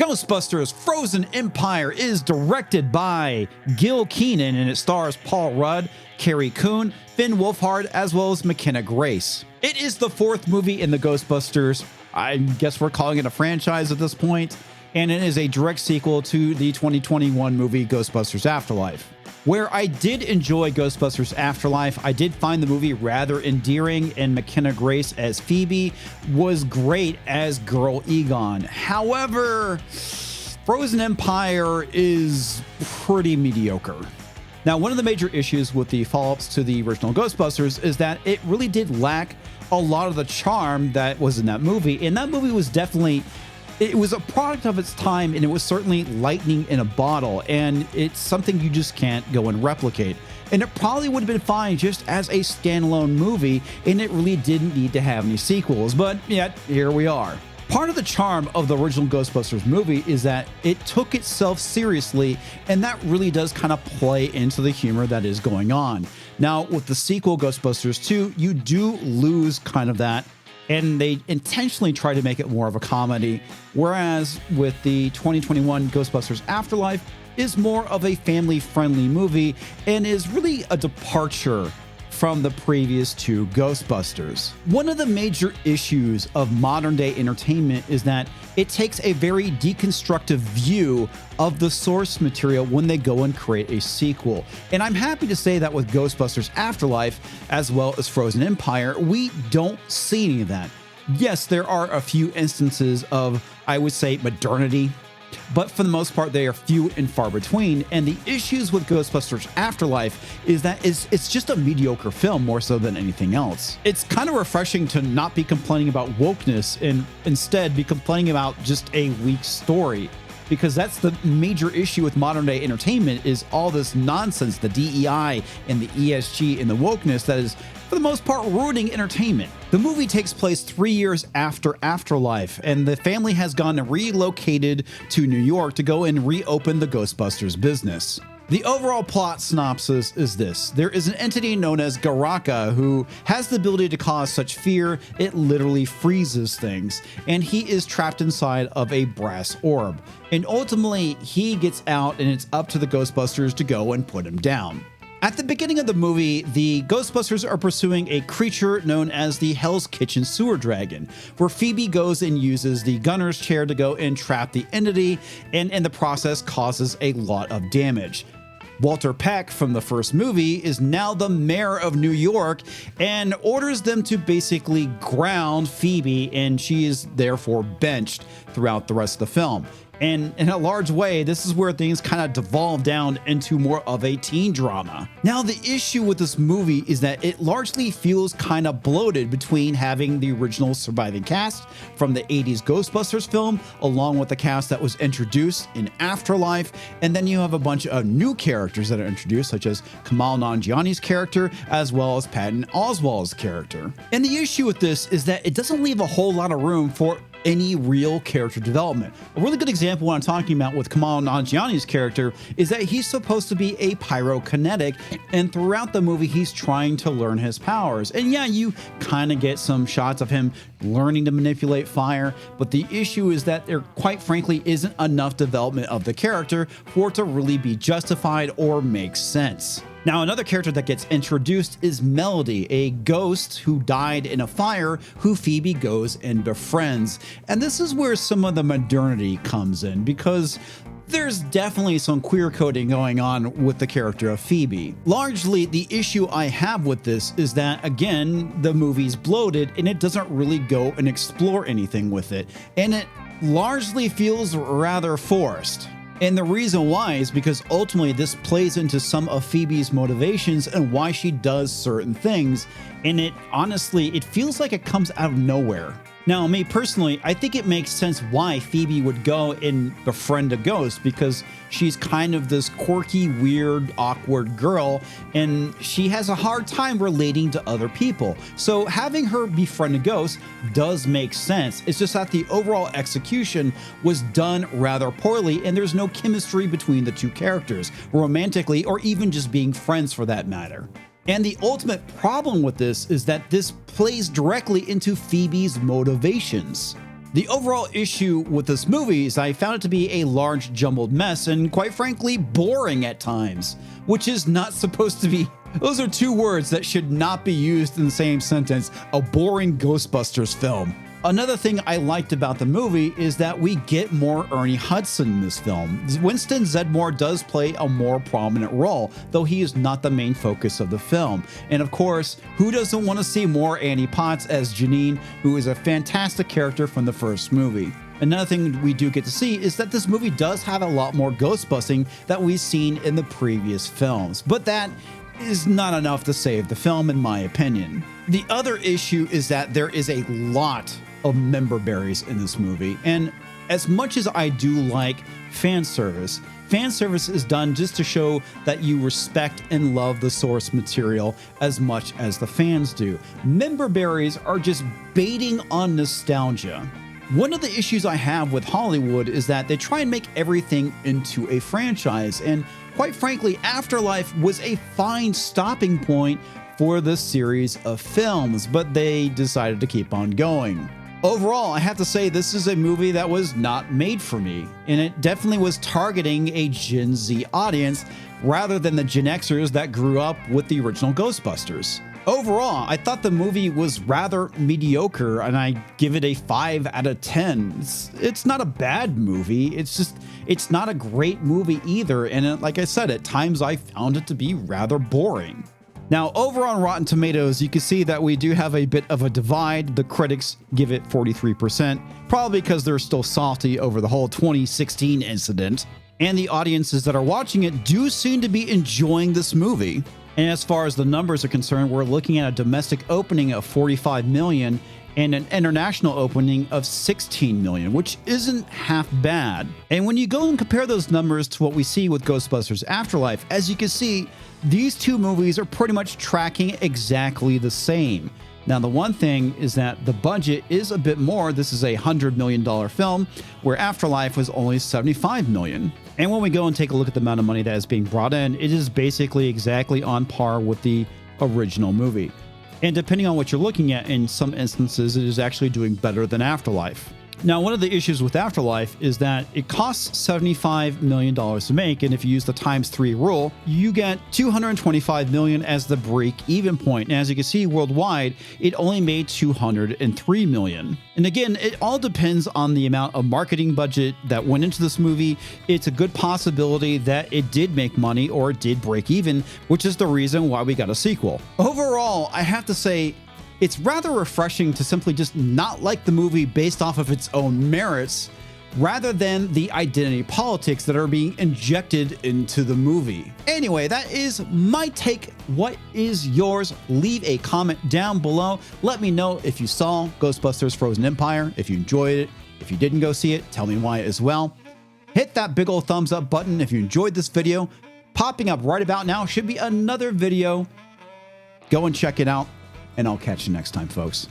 Ghostbusters Frozen Empire is directed by Gil Keenan, and it stars Paul Rudd, Carrie Coon, Finn Wolfhard, as well as McKenna Grace. It is the fourth movie in the Ghostbusters. I guess we're calling it a franchise at this point, and it is a direct sequel to the 2021 movie Ghostbusters Afterlife. Where I did enjoy Ghostbusters Afterlife, I did find the movie rather endearing, and McKenna Grace as Phoebe was great as Girl Egon. However, Frozen Empire is pretty mediocre. Now, one of the major issues with the follow-ups to the original Ghostbusters is that it really did lack a lot of the charm that was in that movie, and that movie was definitely... It was a product of its time, and it was certainly lightning in a bottle, and it's something you just can't go and replicate. And it probably would have been fine just as a standalone movie, and it really didn't need to have any sequels, but yet, here we are. Part of the charm of the original Ghostbusters movie is that it took itself seriously, and that really does kind of play into the humor that is going on. Now, with the sequel, Ghostbusters 2, you do lose kind of that, and they intentionally try to make it more of a comedy, whereas with the 2021 Ghostbusters Afterlife is more of a family-friendly movie and is really a departure from the previous two Ghostbusters. One of the major issues of modern-day entertainment is that it takes a very deconstructive view of the source material when they go and create a sequel. And I'm happy to say that with Ghostbusters Afterlife, as well as Frozen Empire, we don't see any of that. Yes, there are a few instances of, I would say, modernity, but for the most part, they are few and far between. And the issues with Ghostbusters Afterlife is that it's just a mediocre film more so than anything else. It's kind of refreshing to not be complaining about wokeness and instead be complaining about just a weak story, because that's the major issue with modern day entertainment is all this nonsense, the DEI and the ESG and the wokeness that is, for the most part, ruining entertainment. The movie takes place 3 years after Afterlife, and the family has gone and relocated to New York to go and reopen the Ghostbusters business. The overall plot synopsis is this. There is an entity known as Garaka who has the ability to cause such fear, it literally freezes things, and he is trapped inside of a brass orb. And ultimately, he gets out, and it's up to the Ghostbusters to go and put him down. At the beginning of the movie, the Ghostbusters are pursuing a creature known as the Hell's Kitchen Sewer Dragon, where Phoebe goes and uses the gunner's chair to go and trap the entity, and in the process causes a lot of damage. Walter Peck from the first movie is now the mayor of New York and orders them to basically ground Phoebe, and she is therefore benched throughout the rest of the film. And in a large way, this is where things kind of devolve down into more of a teen drama. Now, the issue with this movie is that it largely feels kind of bloated between having the original surviving cast from the 80s Ghostbusters film, along with the cast that was introduced in Afterlife, and then you have a bunch of new characters that are introduced, such as Kamal Nanjiani's character, as well as Patton Oswalt's character. And the issue with this is that it doesn't leave a whole lot of room for any real character development. A really good example what I'm talking about with Kamal Nanjiani's character is that he's supposed to be a pyrokinetic, and throughout the movie he's trying to learn his powers. And yeah, you kind of get some shots of him learning to manipulate fire, but the issue is that there quite frankly isn't enough development of the character for it to really be justified or make sense. Now, another character that gets introduced is Melody, a ghost who died in a fire who Phoebe goes and befriends. And this is where some of the modernity comes in, because there's definitely some queer coding going on with the character of Phoebe. Largely, the issue I have with this is that, again, the movie's bloated and it doesn't really go and explore anything with it. And it largely feels rather forced. And the reason why is because ultimately this plays into some of Phoebe's motivations and why she does certain things. And it honestly, it feels like it comes out of nowhere. Now, me personally, I think it makes sense why Phoebe would go and befriend a ghost, because she's kind of this quirky, weird, awkward girl, and she has a hard time relating to other people. So having her befriend a ghost does make sense. It's just that the overall execution was done rather poorly, and there's no chemistry between the two characters, romantically or even just being friends for that matter. And the ultimate problem with this is that this plays directly into Phoebe's motivations. The overall issue with this movie is I found it to be a large jumbled mess and quite frankly boring at times, which is not supposed to be. Those are two words that should not be used in the same sentence, a boring Ghostbusters film. Another thing I liked about the movie is that we get more Ernie Hudson in this film. Winston Zeddemore does play a more prominent role, though he is not the main focus of the film. And of course, who doesn't want to see more Annie Potts as Janine, who is a fantastic character from the first movie? Another thing we do get to see is that this movie does have a lot more ghost busting that we've seen in the previous films, but that is not enough to save the film in my opinion. The other issue is that there is a lot of member berries in this movie, and as much as I do like fan service is done just to show that you respect and love the source material as much as the fans do. Member berries are just baiting on nostalgia. One of the issues I have with Hollywood is that they try and make everything into a franchise, and quite frankly, Afterlife was a fine stopping point for the series of films, but they decided to keep on going. Overall, I have to say this is a movie that was not made for me, and it definitely was targeting a Gen Z audience rather than the Gen Xers that grew up with the original Ghostbusters. Overall, I thought the movie was rather mediocre, and I give it a 5 out of 10. It's not a bad movie, it's not a great movie either, and like I said, at times I found it to be rather boring. Now, over on Rotten Tomatoes, you can see that we do have a bit of a divide. The critics give it 43%, probably because they're still salty over the whole 2016 incident. And the audiences that are watching it do seem to be enjoying this movie. And as far as the numbers are concerned, we're looking at a domestic opening of 45 million and an international opening of 16 million, which isn't half bad. And when you go and compare those numbers to what we see with Ghostbusters Afterlife, as you can see, these two movies are pretty much tracking exactly the same. Now, the one thing is that the budget is a bit more. This is a $100 million film, where Afterlife was only $75 million. And when we go and take a look at the amount of money that is being brought in, it is basically exactly on par with the original movie. And depending on what you're looking at, in some instances, it is actually doing better than Afterlife. Now, one of the issues with Afterlife is that it costs $75 million to make, and if you use the ×3 rule, you get $225 million as the break-even point. And as you can see, worldwide, it only made $203 million. And again, it all depends on the amount of marketing budget that went into this movie. It's a good possibility that it did make money or it did break even, which is the reason why we got a sequel. Overall, I have to say, it's rather refreshing to simply just not like the movie based off of its own merits, rather than the identity politics that are being injected into the movie. Anyway, that is my take. What is yours? Leave a comment down below. Let me know if you saw Ghostbusters Frozen Empire, if you enjoyed it. If you didn't go see it, tell me why as well. Hit that big old thumbs up button if you enjoyed this video. Popping up right about now should be another video. Go and check it out. And I'll catch you next time, folks.